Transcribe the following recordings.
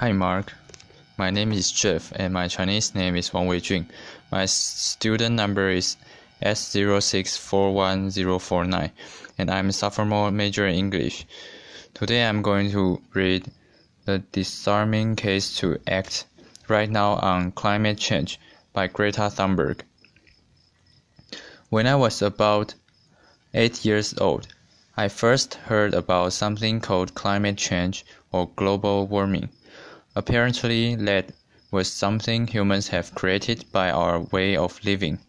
Hi Mark, my name is Jeff and my Chinese name is Wang Weijun. My student number is S0641049 and I'm a sophomore major in English. Today I'm going to read The Disarming Case to Act Right Now on Climate Change by Greta Thunberg. When I was about 8 years old, I first heard about something called climate change or global warming. Apparently, that was something humans have created by our way of living.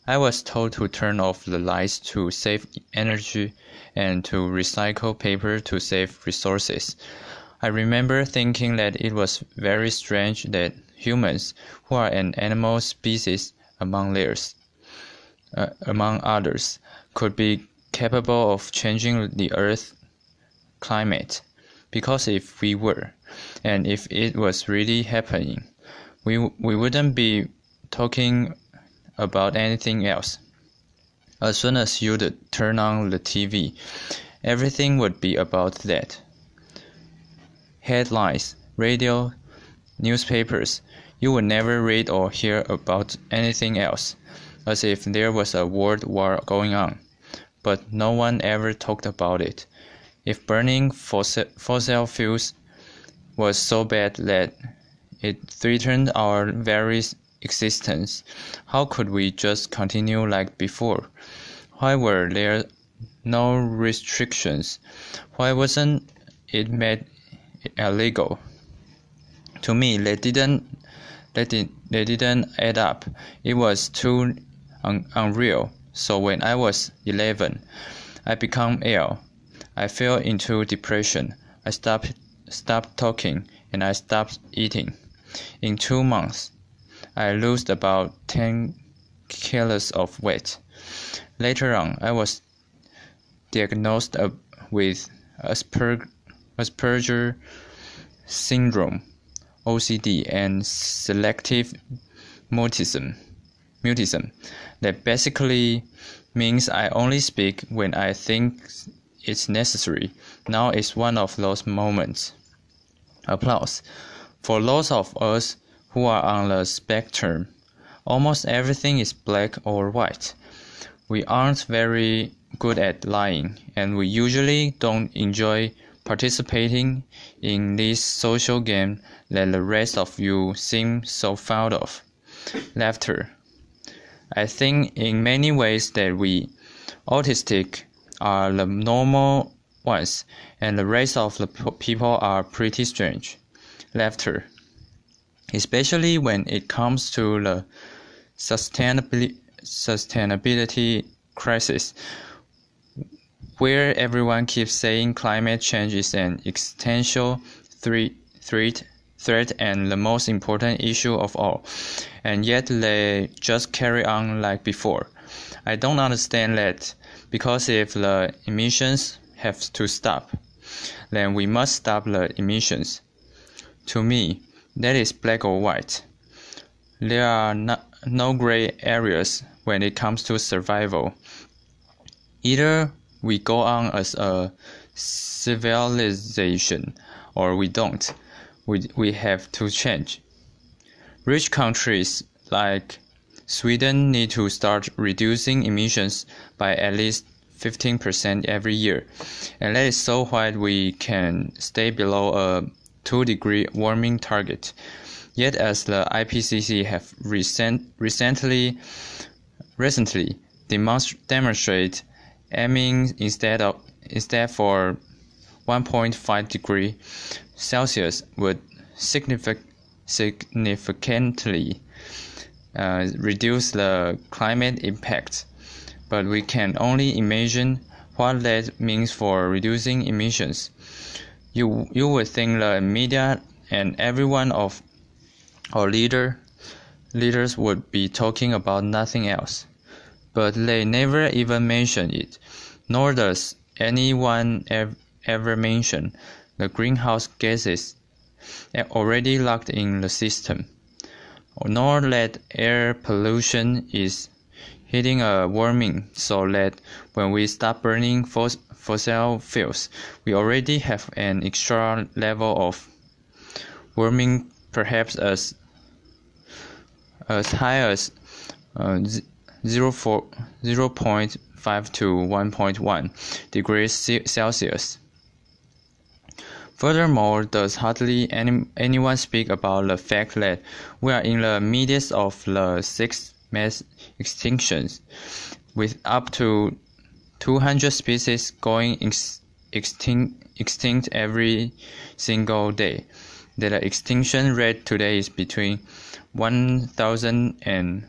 I was told to turn off the lights to save energy and to recycle paper to save resources. I remember thinking that it was very strange that humans, who are an animal species among others, could be capable of changing the Earth's climate. Because if we were, and if it was really happening, we wouldn't be talking about anything else. As soon as you'd turn on the TV, everything would be about that. Headlines, radio, newspapers, you would never read or hear about anything else, as if there was a world war going on. But no one ever talked about it. If burning fossil fuels was so bad that it threatened our very existence, how could we just continue like before? Why were there no restrictions? Why wasn't it made illegal? To me, they didn't add up. It was too unreal. So when I was 11, I became ill. I fell into depression. I stopped talking and I stopped eating. In 2 months, I lost about 10 kilos of weight. Later on, I was diagnosed with Asperger syndrome, OCD, and selective mutism. That basically means I only speak when I think it's necessary. Now is one of those moments. Applause. For those of us who are on the spectrum, almost everything is black or white. We aren't very good at lying, and we usually don't enjoy participating in this social game that the rest of you seem so fond of. Laughter. I think in many ways that we autistic are the normal ones, and the rest of the people are pretty strange. Laughter. Especially when it comes to the sustainability crisis, where everyone keeps saying climate change is an existential threat and the most important issue of all, and yet they just carry on like before. I don't understand that, because if the emissions have to stop, then we must stop the emissions. To me, that is black or white. There are no gray areas when it comes to survival. Either we go on as a civilization or we don't. We have to change. Rich countries like Sweden need to start reducing emissions by at least 15% every year, and that is so that we can stay below a 2-degree warming target. Yet, as the IPCC have recently demonstrated, aiming instead for 1.5 degrees Celsius would significantly reduce the climate impact. But we can only imagine what that means for reducing emissions. You would think the media and every one of our leaders would be talking about nothing else. But they never even mention it, nor does anyone ever mention the greenhouse gases already locked in the system, nor that air pollution is hitting a warming, so that when we stop burning fossil fuels, we already have an extra level of warming perhaps as high as 0.5 to 1.1 degrees Celsius. Furthermore, does hardly anyone speak about the fact that we are in the midst of the 6th mass extinctions, with up to 200 species going extinct every single day, that the extinction rate today is between 1,000 and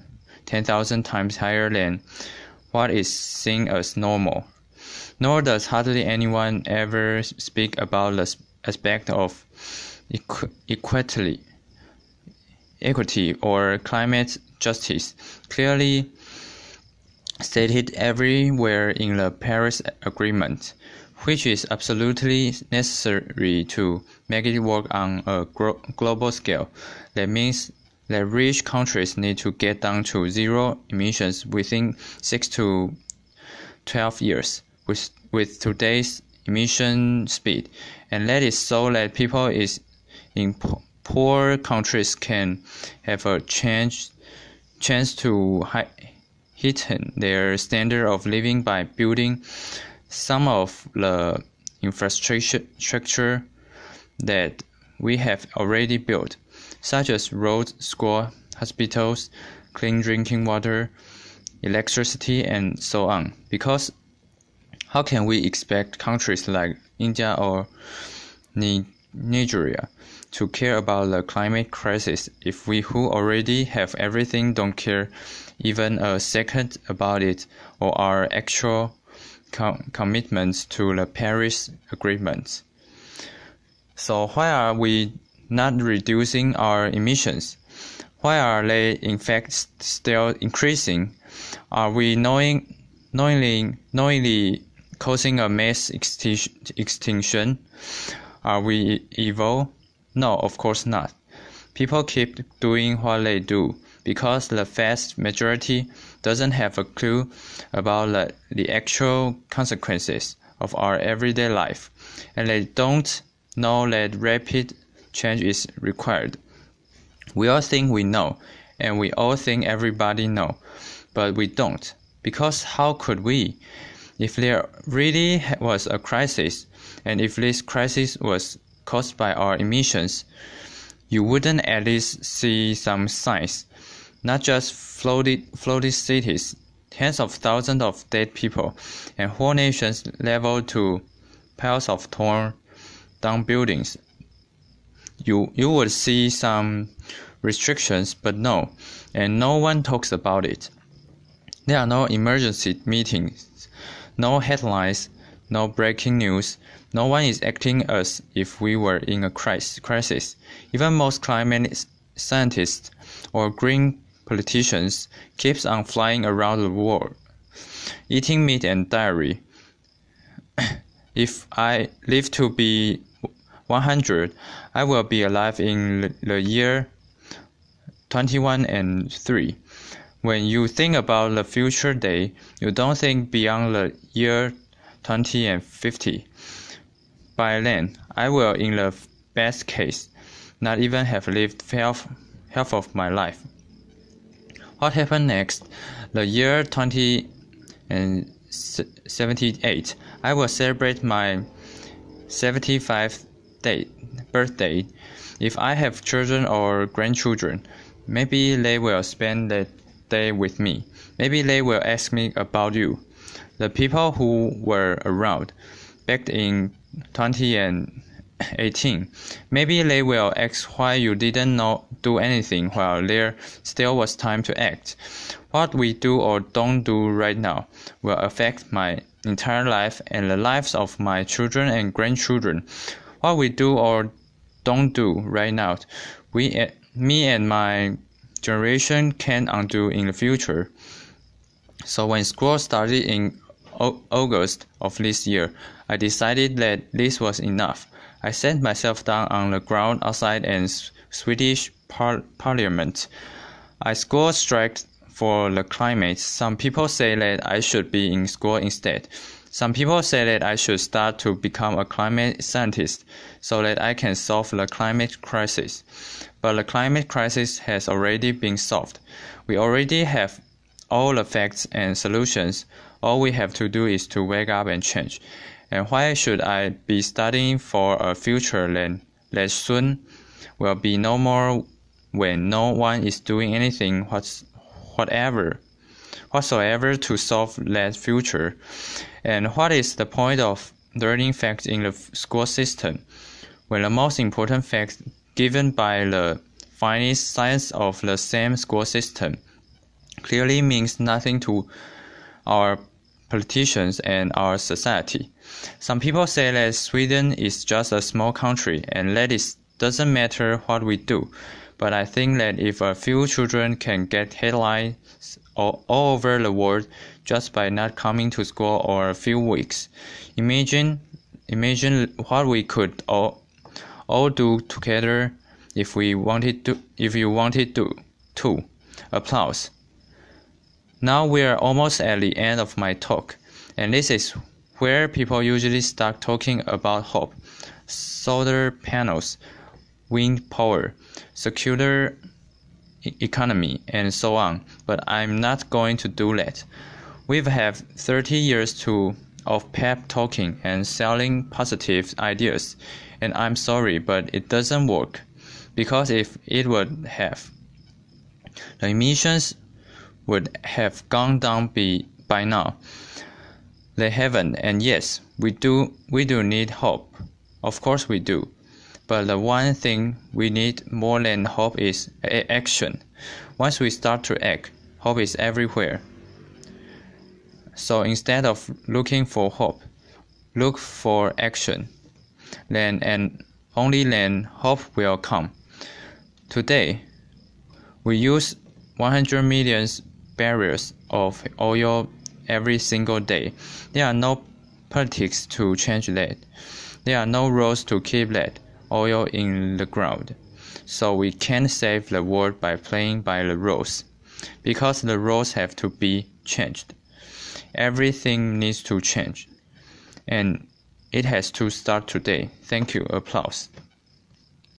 10,000 times higher than what is seen as normal. Nor does hardly anyone ever speak about the aspect of equity or climate justice, clearly stated everywhere in the Paris Agreement, which is absolutely necessary to make it work on a global scale. That means that rich countries need to get down to zero emissions within 6 to 12 years with today's emission speed, and that is so that people in poor countries can have a chance to heighten their standard of living by building some of the infrastructure that we have already built, such as roads, schools, hospitals, clean drinking water, electricity, and so on. Because how can we expect countries like India or Nigeria to care about the climate crisis if we who already have everything don't care even a second about it or our actual commitments to the Paris Agreement? So why are we not reducing our emissions? Why are they in fact still increasing? Are we knowingly causing a mass extinction? Are we evil? No, of course not. People keep doing what they do because the vast majority doesn't have a clue about the actual consequences of our everyday life, and they don't know that rapid change is required. We all think we know, and we all think everybody knows, but we don't, because how could we? If there really was a crisis, and if this crisis was caused by our emissions, you wouldn't at least see some signs, not just flooded cities, tens of thousands of dead people, and whole nations leveled to piles of torn down buildings. You would see some restrictions, but no, and no one talks about it. There are no emergency meetings, no headlines, no breaking news. No one is acting as if we were in a crisis. Even most climate scientists or green politicians keeps on flying around the world, eating meat and dairy. If I live to be 100, I will be alive in the year 21 and 3. When you think about the future day, you don't think beyond the year 20 and 50. By then, I will, in the best case, not even have lived half of my life. What happened next? The year 2078, I will celebrate my 75th birthday. If I have children or grandchildren, maybe they will spend that day with me. Maybe they will ask me about you. The people who were around back in 2018, maybe they will ask why you didn't do anything while there still was time to act. What we do or don't do right now will affect my entire life and the lives of my children and grandchildren. What we do or don't do right now, me and my generation can undo in the future. So when school started in August of this year, I decided that this was enough. I sat myself down on the ground outside the Swedish Parliament. I school striked for the climate. Some people say that I should be in school instead. Some people say that I should start to become a climate scientist so that I can solve the climate crisis. But the climate crisis has already been solved. We already have all the facts and solutions. All we have to do is to wake up and change. And why should I be studying for a future that soon will be no more, when no one is doing anything whatsoever to solve that future? And what is the point of learning facts in the school system when the most important facts given by the finest science of the same school system clearly means nothing to our politicians and our society? Some people say that Sweden is just a small country and that it doesn't matter what we do. But I think that if a few children can get headlines all over the world just by not coming to school or a few weeks, imagine what we could all do together if you wanted to. Applause. Now we are almost at the end of my talk, and this is where people usually start talking about hope, solar panels, wind power, circular economy, and so on. But I'm not going to do that. We've had 30 years of pep talking and selling positive ideas, and I'm sorry, but it doesn't work. Because if it would have, the emissions would have gone down by now. They haven't, and yes, we do need hope. Of course we do. But the one thing we need more than hope is action. Once we start to act, hope is everywhere. So instead of looking for hope, look for action. Then and only then hope will come. Today, we use 100 million barrels of oil every single day. There are no politics to change that. There are no rules to keep that oil in the ground. So we can't save the world by playing by the rules, because the rules have to be changed. Everything needs to change, and it has to start today. Thank you. Applause.